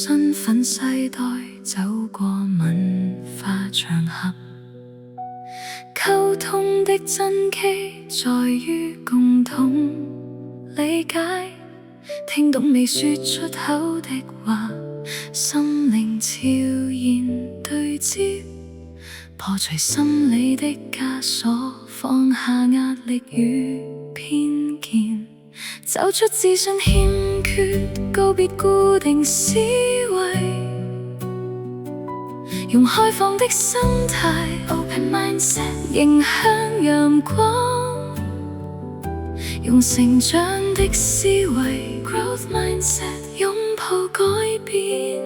身份世代走過文化場合，溝通的真機在於共同理解，聽懂未說出口的話，心靈悄然對接，破除心理的枷鎖，放下壓力與偏見，走出自信欠缺，告別固定思維，用開放的心態 Open mindset 迎向陽光，用成長的思維 Growth mindset 擁抱改變，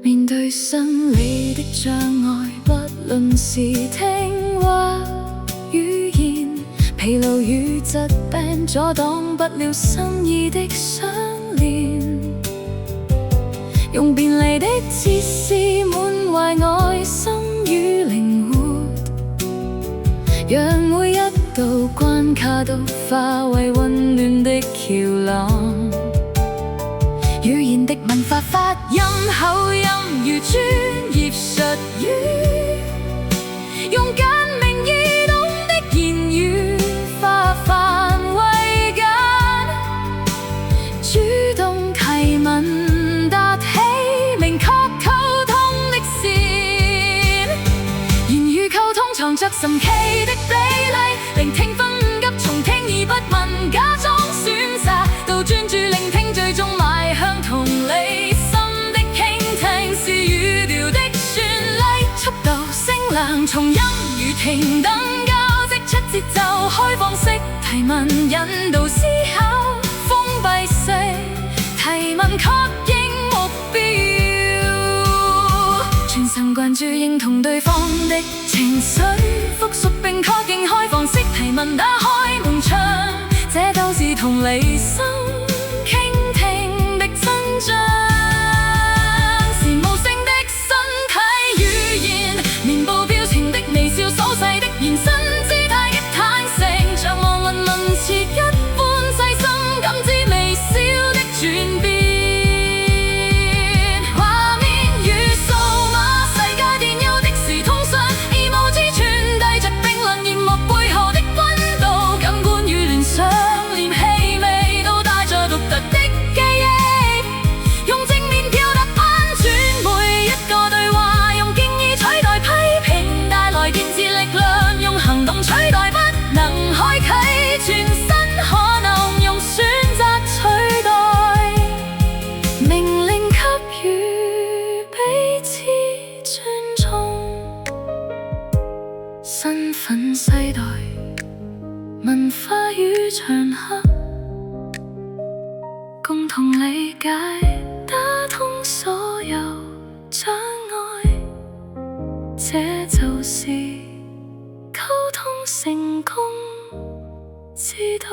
面對生理的障礙，不論是聽話語言，疲勞與疾病阻擋不了心意的相連，用便利的設施滿懷愛心與靈活，讓每一道關卡都化為溫暖的橋樑，語言的文化發音口音如專業術語，用簡明易懂的言語化繁為簡，主動提問搭起明確溝通的線，言語溝通藏着神奇的比例，聆聽分急從聽而不問，假裝選擇到專注聆聽，最終邁向同理心的傾聽，是語調的旋律，速度聲量從音與停等交織出節奏，開放式提問引導思考，封閉式提問確認目標，全神貫注認同對方的情緒，複述並確認，開放式提問打開門窗，這都是同理心傾聽的真相，是無聲的身體語言，面部表情的微笑，數細的延伸，姿態的坦誠，像望聞問切一般細心感知微小的轉變，畫面與數碼世界電郵的時通訊，emoji傳遞着冰冷螢幕背後的溫度，感官與聯想連氣味都帶着獨特的記憶，用正面表達翻轉每一個對話，用敬意取代批評，帶來電磁力量，用行動取代不能開啟全新可能，用選擇取代命令，給予彼此尊重，身份世代文化與場合，共同理解打通所有障礙，這就是溝通成功之道。